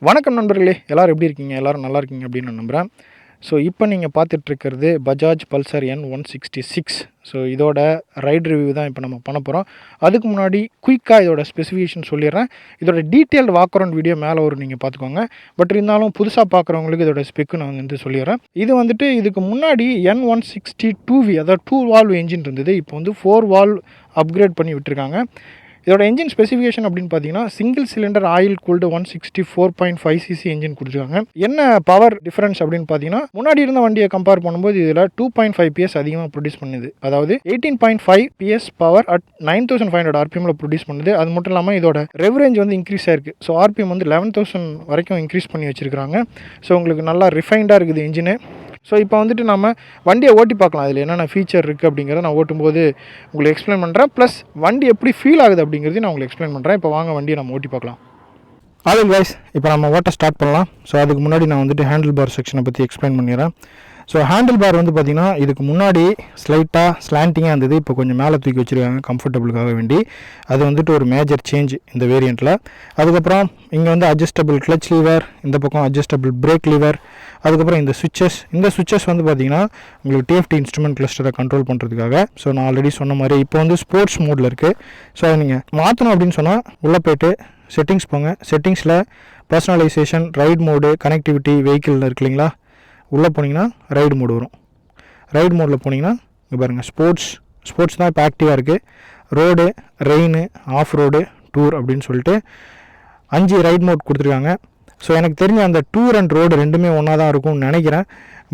வணக்கம் நண்பர்களே, எல்லோரும் எப்படி இருக்கீங்க? எல்லோரும் நல்லா இருக்கீங்க அப்படின்னு நான் நம்புகிறேன். ஸோ இப்போ நீங்கள் பார்த்துட்ருக்கிறது பஜாஜ் பல்சர் N166. ஸோ இதோட ரைட் ரிவ்யூ தான் இப்போ நம்ம பண்ண போகிறோம். அதுக்கு முன்னாடி குயிக்காக இதோட ஸ்பெசிஃபிகேஷன் சொல்லிடுறேன். இதோட டீட்டெயில்டு வாக் அரவுண்ட் வீடியோ மேலே ஒரு நீங்கள் பார்த்துக்கோங்க. பட் இருந்தாலும் புதுசாக பார்க்குறவங்களுக்கு இதோட ஸ்பெக்கு நான் வந்து சொல்லிடுறேன். இது வந்துட்டு இதுக்கு முன்னாடி N162V அதாவது 2 வால்வ் என்ஜின் இருந்தது. இப்போ வந்து 4 வால்வ் அப்கிரேட் பண்ணி விட்டுருக்காங்க. இதோட என்ஜின் ஸ்பெசிஃபிகேஷன் அப்படின்னு பார்த்தீங்கன்னா single cylinder oil cooled 164.5cc engine கொடுத்துருக்காங்க. என்ன பவர் டிஃபரன்ஸ் அப்படின்னு பார்த்தீங்கன்னா முன்னாடி இருந்த வண்டியை கம்பேர் பண்ணும்போது இதில் 2.5 PS அதிகமாக ப்ரொடியூஸ் பண்ணுது. அதாவது 18.5 PS பவர் அட் 9500 RPMல ப்ரொடியூஸ் பண்ணுது. அது மட்டும் இல்லாமல் இதோட ரெவரேஞ்ச் வந்து இன்க்ரீஸ் ஆயிருக்கு. ஸோ RPM வந்து 11,000 வரைக்கும் இன்க்ரீஸ் பண்ணி வச்சிருக்காங்க. ஸோ உங்களுக்கு நல்லா ரிஃபைண்டாக இருக்குது இன்ஜினு. ஸோ இப்போ வந்துட்டு நம்ம வண்டியை ஓட்டி பார்க்கலாம். அதில் என்னென்ன ஃபீச்சர் இருக்குது அப்படிங்கிறத நான் ஓட்டும்போது உங்களுக்கு எக்ஸ்பிளைன் பண்ணுறேன். ப்ளஸ் வண்டி எப்படி ஃபீல் ஆகுது அப்படிங்கிறதையும் நான் உங்களுக்கு எக்ஸ்பிளைன் பண்ணுறேன். இப்போ வாங்க வண்டியை நம்ம ஓட்டி பார்க்கலாம். ஆல் கைஸ், இப்போ நம்ம ஓட்ட ஸ்டார்ட் பண்ணலாம். ஸோ அதுக்கு முன்னாடி நான் வந்துட்டு ஹேண்டில் பார் செக்ஷனை பற்றி எக்ஸ்பிளைன் பண்ணிடுறேன். ஸோ ஹேண்டில் பார் வந்து பார்த்திங்கன்னா இதுக்கு முன்னாடி ஸ்லைட்டாக ஸ்லாண்டிங்காக இருந்தது. இப்போ கொஞ்சம் மேலே தூக்கி வச்சுருக்காங்க கம்ஃபர்டபுளுக்காக வேண்டி. அது வந்துட்டு ஒரு மேஜர் சேஞ்ச் இந்த வேரியண்ட்டில். அதுக்கப்புறம் இங்கே வந்து அட்ஜஸ்டபிள் கிளச் லீவர், இந்த பக்கம் அட்ஜஸ்டபிள் பிரேக் லீவர், அதுக்கப்புறம் இந்த சுவிட்சஸ் வந்து பார்த்திங்கன்னா உங்களுக்கு டிஎஃப்டி இன்ஸ்ட்ருமெண்ட் கிளஸ்டரை கண்ட்ரோல் பண்ணுறதுக்காக. ஸோ நான் ஆல்ரெடி சொன்ன மாதிரி இப்போ வந்து ஸ்போர்ட்ஸ் மோடில் இருக்குது. ஸோ அதை நீங்கள் மாற்றணும் அப்படின்னு சொன்னால் உள்ளே போய்ட்டு செட்டிங்ஸ் போங்க. செட்டிங்ஸில் personalization, ride mode, connectivity, vehicle இருக்கு இல்லைங்களா, உள்ளே போனீங்கன்னா ரைடு மோடு வரும். ரைடு மோடில் போனீங்கன்னா இங்கே பாருங்கள் ஸ்போர்ட்ஸ் தான் இப்போ ஆக்டிவாக இருக்குது. Road, rain, off road, tour அப்படின்னு சொல்லிட்டு 5 ரைட் மோட் கொடுத்துருக்காங்க. ஸோ எனக்கு தெரிஞ்ச அந்த டூர் அண்ட் ரோடு ரெண்டுமே ஒன்றா தான் இருக்கும்னு நினைக்கிறேன்.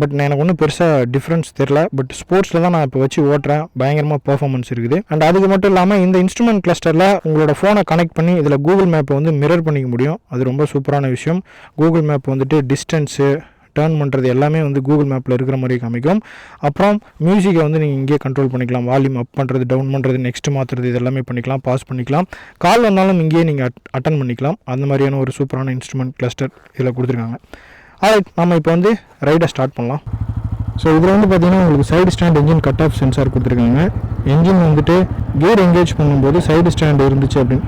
பட் எனக்கு ஒன்றும் பெருசாக டிஃப்ரென்ஸ் தெரில. பட் ஸ்போர்ட்ஸில் தான் நான் இப்போ வச்சு ஓட்டுறேன். பயங்கரமாக பர்ஃபார்மன்ஸ் இருக்குது. அண்ட் அதுக்கு மட்டும் இல்லாமல் இந்த இன்ஸ்ட்ருமெண்ட் கிளஸ்டரில் உங்களோட ஃபோனை கனெக்ட் பண்ணி இதில் கூகுள் மேப்பை வந்து மிரர் பண்ணிக்க முடியும். அது ரொம்ப சூப்பரான விஷயம். கூகுள் மேப் வந்துட்டு டிஸ்டன்ஸு, டர்ன் பண்ணுறது எல்லாமே வந்து கூகுள் மேப்பில் இருக்கிற மாதிரி காமிக்கும். அப்புறம் மியூசிக்கை வந்து நீங்கள் இங்கே கண்ட்ரோல் பண்ணிக்கலாம். வால்யூம் அப் பண்ணுறது, டவுன் பண்ணுறது, நெக்ஸ்ட் மாற்றுறது, இது எல்லாமே பண்ணிக்கலாம். பாஸ் பண்ணிக்கலாம். கால் வந்தாலும் இங்கேயே நீங்கள் அட்டன் பண்ணிக்கலாம். அந்த மாதிரியான ஒரு சூப்பரான இன்ஸ்ட்ருமெண்ட் கிளஸ்டர் இதில் கொடுத்துருக்காங்க. ஆல்ரைட், நம்ம இப்போ வந்து ரைடை ஸ்டார்ட் பண்ணலாம். ஸோ இதில் வந்து பார்த்திங்கன்னா உங்களுக்கு side stand engine cut off sensor கொடுத்துருக்காங்க. என்ஜின் வந்துட்டு கியர் எங்கேஜ் பண்ணும்போது சைடு ஸ்டாண்ட் இருந்துச்சு அப்படின்னு,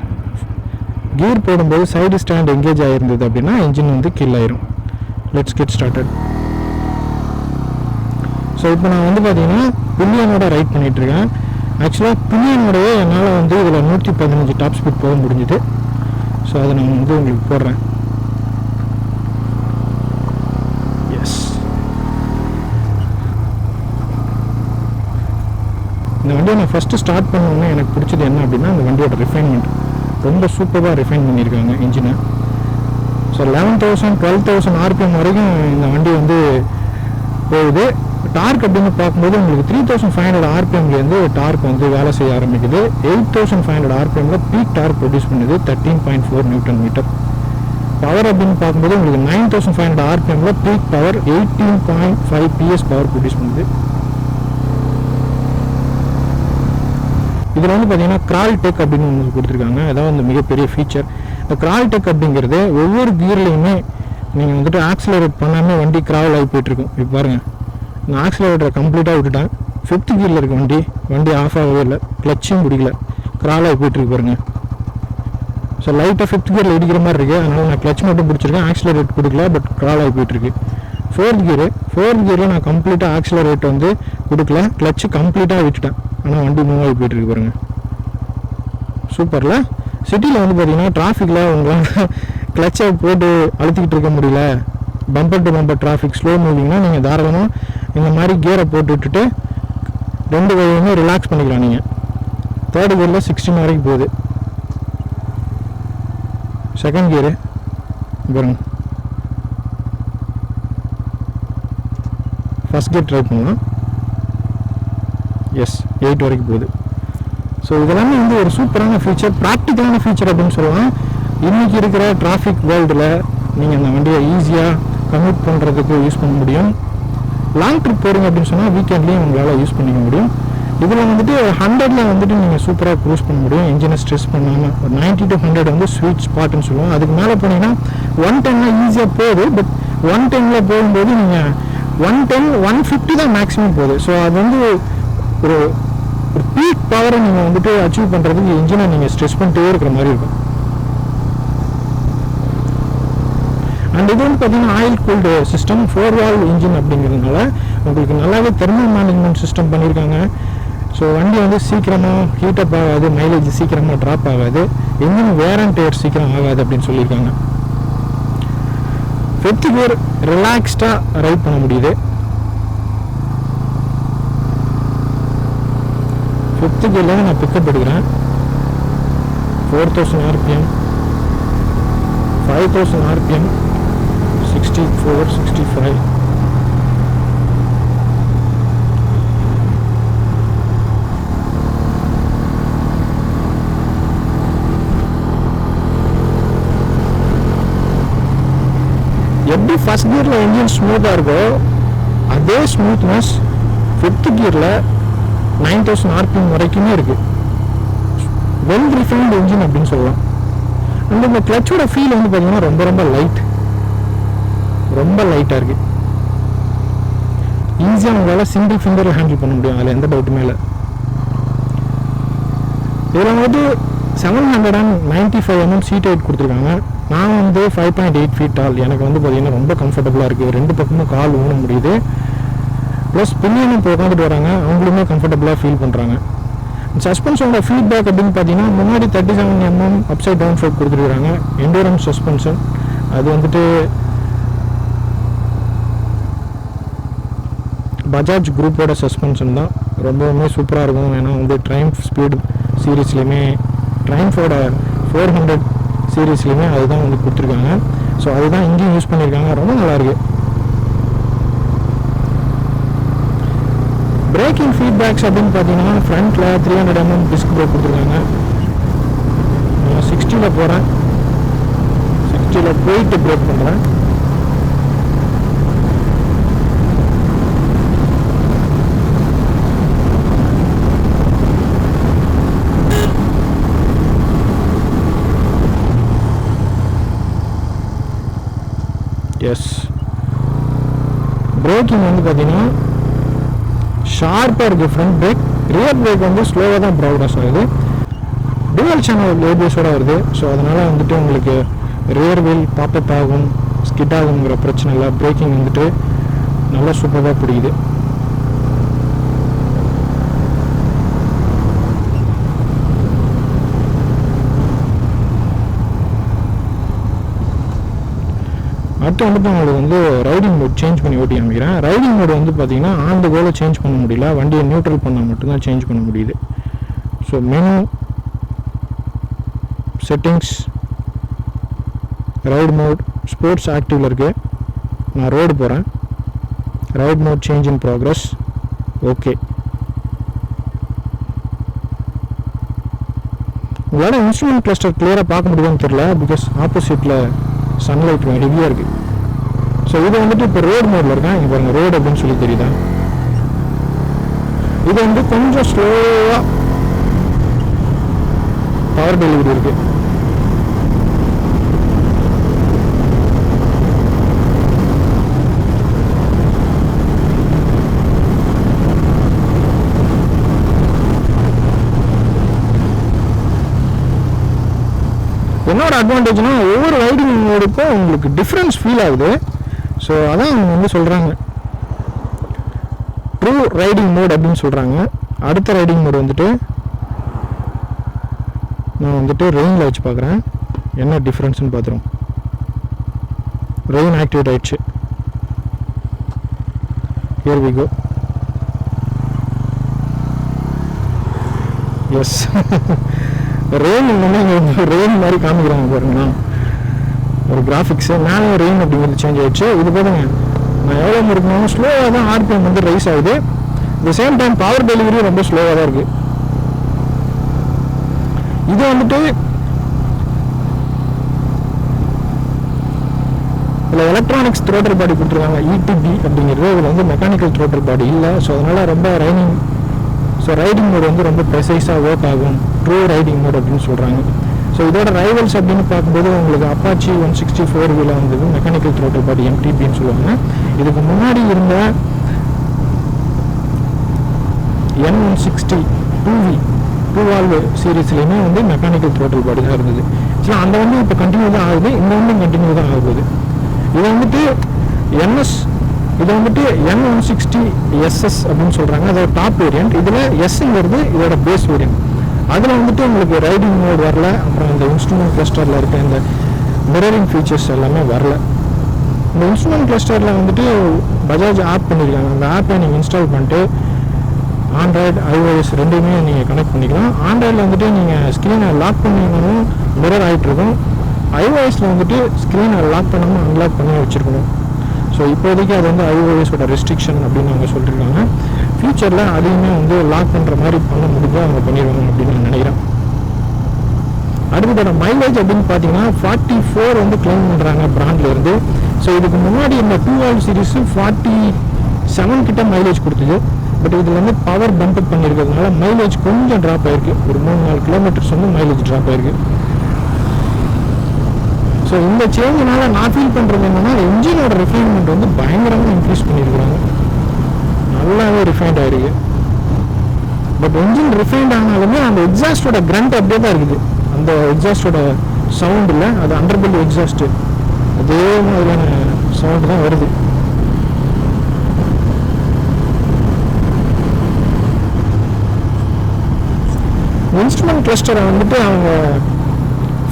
கியர் போடும்போது சைடு ஸ்டாண்ட் எங்கேஜ் ஆகிருந்தது அப்படின்னா என்ஜின் வந்து கில் ஆயிரும். Let's get started. ஸோ இப்போ நான் வந்து பார்த்தீங்கன்னா பில்லியனோட ரைட் பண்ணிகிட்ருக்கேன். ஆக்சுவலாக பில்லியனோடவே என்னால் வந்து இதில் 115 டாப் ஸ்பீட் போக முடிஞ்சுது. ஸோ அதை நான் வந்து உங்களுக்கு போடுறேன். எஸ், இந்த வண்டியை நான் ஃபஸ்ட்டு ஸ்டார்ட் பண்ணோன்னே எனக்கு பிடிச்சது என்ன அப்படின்னா அந்த வண்டியோட ரிஃபைன்மெண்ட். ரொம்ப சூப்பராக ரிஃபைன் பண்ணியிருக்காங்க இன்ஜினை. ஸோ 11,000 12,000 RPM வரைக்கும் இந்த வண்டி வந்து போகுது. டார்க் அப்படின்னு பார்க்கும்போது உங்களுக்கு 3,500 RPMலேருந்து டார்க் வந்து வேலை செய்ய ஆரம்பிக்குது. 8,500 RPMல பீக் டார்க் ப்ரொடியூஸ் பண்ணுது 13.4 Nm. பவர் அப்படின்னு பார்க்கும்போது உங்களுக்கு 9,500 RPMல peak power 18.5 PS power produce பண்ணுது. இதில் வந்து பார்த்தீங்கன்னா கிரால் டெக் அப்படின்னு ஒன்று கொடுத்துருக்காங்க. அதாவது அந்த மிகப்பெரிய ஃபீச்சர். இந்த கிரால் டெக் அப்படிங்கிறது ஒவ்வொரு கியர்லேயுமே நீங்கள் வந்துட்டு ஆக்சிலரேட் பண்ணாமல் வண்டி கிராவல் ஆகி போயிட்டுருக்கும். இப்போ பாருங்கள், நான் ஆக்சிலரேட்டரை கம்ப்ளீட்டாக விட்டுட்டேன். 5th கியரில் இருக்க வண்டி ஆஃப் ஆகவே இல்லை, கிளச்சும் பிடிக்கல, கிராவல் ஆகி போயிட்டுருக்கு பாருங்கள். ஸோ லைட்டாக 5th கியரில் இடிக்கிற மாதிரி இருக்குது. அதனால் நான் கிளச் மட்டும் பிடிச்சிருக்கேன், ஆக்சிலரேட் கொடுக்கல, பட் கிராவல் ஆகி போயிட்டுருக்கு. 4th கியரில் நான் கம்ப்ளீட்டாக ஆக்சிலரேட் வந்து கொடுக்கல, கிளச்சு கம்ப்ளீட்டாக விட்டுட்டேன், ஆனால் வண்டி மூவ் ஆகி போயிட்டுருக்கு பாருங்கள். சூப்பரில். சிட்டியில் வந்து பார்த்தீங்கன்னா டிராஃபிக்கில் உங்களால் கிளச்சை போட்டு அழுத்திக்கிட்டு இருக்க முடியல, bumper to bumper traffic, slow மூவிங்னா நீங்கள் தாராளமாக இந்த மாதிரி கியரை போட்டு விட்டுட்டு 2 கையுமே ரிலாக்ஸ் பண்ணிக்கலாம். நீங்கள் 3rd கியரில் 16 வரைக்கும் போகுது. 2nd கியரு பாருங்க, 1st கியர் ட்ரை பண்ணலாம். எஸ், 8 வரைக்கும் போகுது. ஸோ இதெல்லாமே வந்து ஒரு சூப்பரான ஃபீச்சர், ப்ராக்டிக்கலான ஃபீச்சர் அப்படின்னு சொல்லலாம். இன்றைக்கி இருக்கிற டிராஃபிக் வேர்ல்டில் நீங்கள் அந்த வண்டியை ஈஸியாக கம்யூட் பண்ணுறதுக்கு யூஸ் பண்ண முடியும். லாங் ட்ரிப் போகிறீங்க அப்படின்னு சொன்னால் வீக்கெண்ட்லேயும் உங்களால் யூஸ் பண்ணிக்க முடியும். இதில் வந்துட்டு 100ல் வந்துட்டு நீங்கள் சூப்பராக க்ரூஸ் பண்ண முடியும், என்ஜினை ஸ்ட்ரெஸ் பண்ணாமல். 90 to 100 வந்து ஸ்வீட் ஸ்பாட்னு சொல்லுவோம். அதுக்கு மேலே போனீங்கன்னா 110 ஈஸியாக போகுது. பட் 110ல் போகும்போது நீங்கள் 110 150 தான் மேக்ஸிமம் போகுது. ஸோ அது வந்து ஒரு பீக் பவரை நீங்கள் வந்துட்டு அச்சீவ் பண்ணுறதுக்கு இன்ஜினை நீங்கள் ஸ்ட்ரெஸ் பண்ணிட்டே இருக்கிற மாதிரி இருக்கும். அண்ட் இது வந்து பார்த்தீங்கன்னா oil cooled system, 4 valve engine அப்படிங்கிறதுனால உங்களுக்கு நல்லாவே தெர்மல் மேனேஜ்மெண்ட் சிஸ்டம் பண்ணியிருக்காங்க. ஸோ வண்டி வந்து சீக்கிரமாக ஹீட்டப் ஆகாது, மைலேஜ் சீக்கிரமாக ட்ராப் ஆகாது, இன்ஜின் வேர் அண்ட் டயர் சீக்கிரம் ஆகாது அப்படின்னு சொல்லியிருக்காங்க. 5th கியர் ரிலாக்ஸ்டாக ரைட் பண்ண முடியுது. 5th கியரில் நான் பிக்கப் எடுக்கிறேன். 4000 RPM, 5000 RPM, 64, 65. எப்படி ஃபர்ஸ்ட் கியரில் இன்ஜின் ஸ்மூத்தாக இருக்கோ அதே ஸ்மூத்னஸ் 5th கியரில் 9000 RPM வரைக்குமே இருக்குது. வெல் ரிஃபைன்டு இன்ஜின் அப்படின்னு சொல்லலாம். அண்ட் இந்த கிளச்சோட ஃபீல் வந்து பார்த்தீங்கன்னா ரொம்ப லைட்டாக இருக்குது. ஈஸியாக உங்களால் சிங்கிள் ஃபிங்கரில் ஹேண்டில் பண்ண முடியும், அதில் எந்த டவுட்டுமே இல்லை. இதில் வந்துட்டு 795 mm சீட் ஹைட் கொடுத்துருக்காங்க. நான் வந்து 5.8 feet டால். எனக்கு வந்து பார்த்தீங்கன்னா ரொம்ப கம்ஃபர்டபுளாக இருக்குது. 2 பக்கமும் கால் ஊன முடியுது. ப்ளஸ் பின்னியனும் இப்போ உட்காந்துட்டு வராங்க, அவங்களுமே கம்ஃபர்டபுளாக ஃபீல் பண்ணுறாங்க. சஸ்பென்ஷனோட ஃபீட்பேக் அப்படின்னு பார்த்தீங்கன்னா முன்னாடி 37 mm அப்சைட் டவுன் ஃபோர்க் கொடுத்துருக்காங்க. எண்டூரன்ஸ் சஸ்பென்ஷன் அது வந்துட்டு பஜாஜ் குரூப்போட சஸ்பென்ஷன் தான். ரொம்பவுமே சூப்பராக இருக்கும். ஏன்னா வந்து ட்ரைம்ஃப் ஸ்பீடு சீரீஸ்லேயுமே, ட்ரைம்ஃபோட 400 சீரீஸ்லேயுமே அதுதான் வந்து கொடுத்துருக்காங்க. ஸோ அதுதான் இங்கேயும் யூஸ் பண்ணியிருக்காங்க. ரொம்ப நல்லாயிருக்கு. பிரேக்கிங் ஃபீட்பேக்ஸ் அப்படின்னு பார்த்தீங்கன்னா ஃப்ரண்ட்டில் 300 mm டிஸ்க் பிரேக் கொடுத்துருக்காங்க. நான் 60 போகிறேன், 60 போயிட்டு பிரேக் பண்ணுறேன். எஸ், பிரேக்கிங் வந்து பார்த்தீங்கன்னா ஷார்ப்பாக இருக்குது. ஃப்ரண்ட் பிரேக், ரியர் பிரேக் வந்து ஸ்லோவாக தான் ப்ராக்ரஸ் ஆகுது. டுவல் சேனல் ஏபிஎஸோட வருது. ஸோ அதனால் வந்துட்டு உங்களுக்கு ரியர் வீல் பாப்பப் ஆகும், ஸ்கிட் ஆகுங்கிற பிரச்சனை இல்லை. பிரேக்கிங் வந்துட்டு நல்லா சூப்பராக பிடிக்குது. அடுத்து வந்துட்டு உங்களுக்கு வந்து ரைடிங் மோட் சேஞ்ச் பண்ணி ஓட்டி காமிக்கிறேன். ரைடிங் மோட் வந்து பார்த்தீங்கன்னா ஆன் த கோல சேஞ்ச் பண்ண முடியல, வண்டியை நியூட்ரல் பண்ணால் மட்டும்தான் சேஞ்ச் பண்ண முடியுது. So menu, settings, ride mode, sports ஆக்டிவில் இருக்குது. நான் ரோடு போகிறேன். Ride mode change in progress. Okay. உங்களால் இன்ஸ்ட்ருமெண்ட் கிளஸ்டர் கிளியராக பார்க்க முடியுதுன்னு தெரியல, பிகாஸ் ஆப்போசிட்டில் சன்லைட் ஹெவியாக இருக்குது. ஸோ இது வந்துட்டு இப்போ ரோடு மோடில் இருக்கேன். இங்கே பாருங்கள், ரோடு அப்படின்னு சொல்லி தெரியுதா. இது வந்து கொஞ்சம் ஸ்லோவாக பவர் டெலிவரி இருக்குது. என்னோட அட்வான்டேஜ்னா ஒவ்வொரு ரைடிங் மோடுக்கும் உங்களுக்கு டிஃப்ரென்ஸ் ஃபீல் ஆகுது. ஸோ அதான் அவங்க வந்து சொல்கிறாங்க ட்ரூ ரைடிங் மோட் அப்படின்னு சொல்கிறாங்க. அடுத்த ரைடிங் மோடு வந்துட்டு நான் வந்துட்டு ரெயினில் வச்சு பார்க்குறேன், என்ன டிஃப்ரென்ஸ்னு பார்த்துருவோம். ரெயின் ஆக்டிவேட் ஆயிடுச்சு. Here we go. Yes, rain rain மாதிரி காமிக்கிறாங்க பாருங்கண்ணா, ஒரு கிராஃபிக்ஸு. மேலே ரெயின் அப்படிங்கிறது சேஞ்ச் ஆகிடுச்சு. இது பாருங்க, நான் எவ்வளோ இருக்கணும், ஸ்லோவாக தான் ஆர்பிஎம் வந்து ரைஸ் ஆகுது. The same time power delivery ரொம்ப ஸ்லோவாக தான் இருக்குது. இது வந்துட்டு இதில் எலக்ட்ரானிக்ஸ் த்ரோட்டல் பாடி கொடுத்துருக்காங்க, இடிபி அப்படிங்கிறது. இதில் வந்து மெக்கானிக்கல் த்ரோட்டல் பாடி இல்லை. ஸோ அதனால் ரொம்ப ரைடிங் மோடு வந்து ரொம்ப ப்ரெசைஸாக ஒர்க் ஆகும். ட்ரூ ரைடிங் மோட் அப்படின்னு சொல்கிறாங்க. ஸோ இதோட ரைவல்ஸ் அப்படின்னு பார்க்கும்போது உங்களுக்கு அப்பாச்சி 164 வீல வந்தது மெக்கானிக்கல் த்ரோட்டல் பாடி, எம்டிபின்னு சொல்லுவாங்க. இதுக்கு முன்னாடி இருந்த N160 2V 2 வால்வ் சீரீஸ்லேயுமே வந்து மெக்கானிக்கல் த்ரோட்டல் பாடி தான் இருந்தது. ஸோ அந்த வந்து இப்போ கண்டினியூ தான் ஆகுது, இந்த வந்து கண்டினியூ தான் ஆகுது. இது வந்துட்டு என்எஸ், இது வந்துட்டு N160SS அப்படின்னு சொல்கிறாங்க. அதோட டாப் வேரியன்ட். இதில் எஸ்ங்கிறது இதோட பேஸ் வேரியன்ட். அதில் வந்துட்டு உங்களுக்கு ரைடிங் மோட் வரல, அப்புறம் இந்த இன்ஸ்ட்ருமெண்ட் கிளஸ்டரில் இருக்க இந்த மிரரிங் ஃபீச்சர்ஸ் எல்லாமே வரல. இந்த இன்ஸ்ட்ருமெண்ட் கிளஸ்டரில் வந்துட்டு பஜாஜ் ஆப் பண்ணியிருக்காங்க. அந்த ஆப்பை நீங்கள் இன்ஸ்டால் பண்ணிட்டு ஆண்ட்ராய்டு iOS ரெண்டுமே நீங்கள் கனெக்ட் பண்ணிக்கலாம். ஆண்ட்ராய்டில் வந்துட்டு நீங்கள் ஸ்க்ரீனை லாக் பண்ணிங்கனாலும் மிரர் ஆகிட்டுருக்கும். iOSல வந்துட்டு ஸ்க்ரீனை லாக் பண்ணாமல் அன்லாக் பண்ணி வச்சுருக்கணும். ஸோ இப்போதைக்கு அது வந்து iOSோட ரெஸ்ட்ரிக்ஷன் அப்படின்னு அவங்க சொல்லியிருக்காங்க. ஃப்யூச்சரில் அதையுமே வந்து லாக் பண்ணுற மாதிரி பண்ண முடிஞ்சால் அவங்க பண்ணிடுவாங்க அப்படின்னு நான் நினைக்கிறேன். அடுத்ததோட மைலேஜ் அப்படின்னு பார்த்தீங்கன்னா 44 வந்து கிளைம் பண்ணுறாங்க பிராண்ட்லேருந்து. ஸோ இதுக்கு முன்னாடி இந்த 212 சீரீஸு 47 கிட்ட மைலேஜ் கொடுத்துது. பட் இதில் வந்து பவர் பம்ப் அப் பண்ணியிருக்கிறதுனால மைலேஜ் கொஞ்சம் ட்ராப் ஆகிருக்கு. ஒரு 3-4 கிலோமீட்டர்ஸ் வந்து மைலேஜ் ட்ராப் ஆகிருக்கு. ஸோ இந்த சேஞ்சினால நான் ஃபீல் பண்ணுறது என்னென்னா, இன்ஜினோட ரிஃபைன்மெண்ட் வந்து பயங்கரமாக இன்க்ரீஸ் பண்ணியிருக்கிறாங்க. நல்லாவே ரிஃபைண்ட் ஆகிருக்கு. பட் இன்ஜின் ரிஃபைண்ட் ஆனாலுமே அந்த எக்ஸாஸ்டோட கிரண்ட் அப்படியே தான் இருக்குது. அந்த எக்ஸாஸ்டோட சவுண்டில் அது அண்டர்பெல்லி எக்ஸாஸ்ட்டு அதே மாதிரியான சவுண்டு தான் வருது. இன்ஸ்ட்ருமெண்ட் கிளஸ்டரை வந்துட்டு அவங்க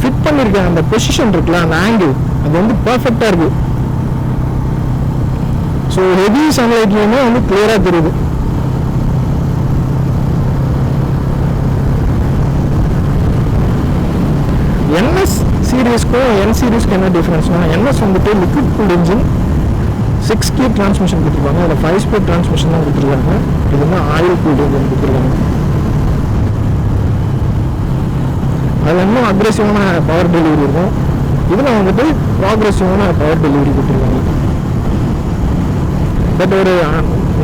ஃபிட் பண்ணியிருக்க அந்த பொசிஷன் இருக்குல்ல, அந்த ஆங்கிள் அது வந்து பர்ஃபெக்டாக இருக்குது. ஸோ ஹெவி சன்லைட்லேயுமே வந்து கிளியராக தெரியுது. என்எஸ் சீரீஸ்க்கும் என் சீரீஸ்க்கு என்ன டிஃப்ரென்ஸ்னால், என்எஸ் வந்துட்டு liquid cooled engine 6 speed transmission கொடுத்துருக்காங்க. அதில் 5 ஸ்பீட் டிரான்ஸ்மிஷன் தான் கொடுத்துருக்காங்க. இது வந்து ஆயில் கூல்ட் இன்ஜின் கொடுத்துருக்காங்க. அதில் இன்னும் அக்ரெசிவான பவர் டெலிவரி இருக்கும். இதில் வந்துட்டு ப்ராக்ரெசிவான பவர் டெலிவரி கொடுத்துருக்காங்க. பட் ஒரு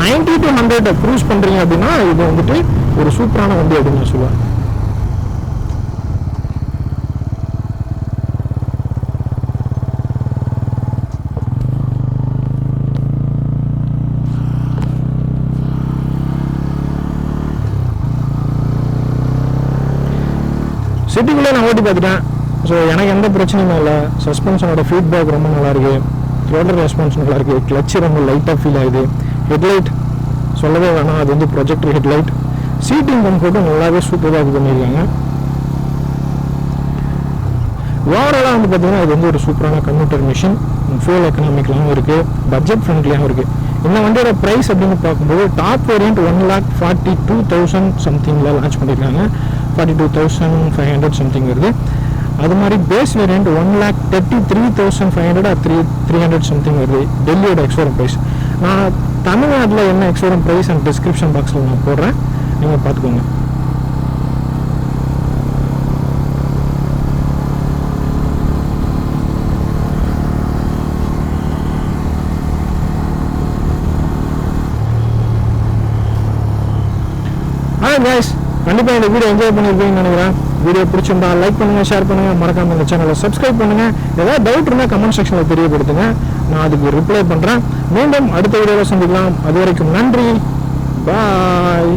90 to 100 க்ரூஸ் பண்ணுறீங்க அப்படின்னா இது வந்துட்டு ஒரு சூப்பரான வண்டி அப்படின்னு நான் சொல்லுவேன். சிட்டிக்குள்ளே நான் ஓட்டி பார்த்துட்டேன். ஸோ எனக்கு எந்த பிரச்சனையும் இல்லை. சஸ்பென்ஷனோட ஃபீட்பேக் ரொம்ப நல்லாயிருக்கு. ரோலர் ரெஸ்பான்ஸ் நல்லாயிருக்கு. கிளச்சு ரொம்ப லைட்டாக ஃபீல் ஆகுது. ஹெட்லைட் சொல்லவே வேணாம், அது வந்து ப்ரொஜெக்டர் ஹெட்லைட். சீட்டிங் கம்ஃபர்ட்டும் நல்லாவே சூப்பராக இது பண்ணியிருக்காங்க. ஓவராலாக வந்து பார்த்தீங்கன்னா இது வந்து ஒரு சூப்பரான கம்ப்யூட்டர் மிஷின். ஃபியூல் எக்கனாமிக்லாகவும் இருக்குது, பட்ஜெட் ஃப்ரெண்ட்லியாகவும் இருக்குது. இந்த வண்டியோட ப்ரைஸ் அப்படின்னு பார்க்கும்போது டாப் வேரியன்ட் 1,42,000 சம்திங்கில் லான்ச் பண்ணியிருக்காங்க. 42,500 சம்திங் வருது. அது மாதிரி பேஸ் வேரியன்ட் 1,33,500 ஆர் 300 சம்திங் வருது. டெல்லியோட எக்ஸ்ஷோரூம் ப்ரைஸ். நான் தமிழ்நாட்டில் என்ன எக்ஸ்ஷோரூம் ப்ரைஸ் அண்ட் டிஸ்கிரிப்ஷன் பாக்ஸில் நான் போடுறேன், நீங்கள் பார்த்துக்கோங்க. கைஸ், கண்டிப்பாக இந்த வீடியோ என்ஜாய் பண்ணியிருப்பீங்கன்னு நினைக்கிறேன். வீடியோ பிடிச்சிருந்தா லைக் பண்ணுங்கள், ஷேர் பண்ணுங்கள், மறக்காமல் இந்த சேனலை சப்ஸ்கிரைப் பண்ணுங்கள். ஏதாவது டவுட் இருந்தால் கமெண்ட் செக்ஷனில் தெரியப்படுத்துங்க, நான் அதுக்கு ரிப்ளை பண்ணுறேன். மீண்டும் அடுத்த வீடியோவில் சந்திக்கலாம். அது வரைக்கும் நன்றி, பாய்.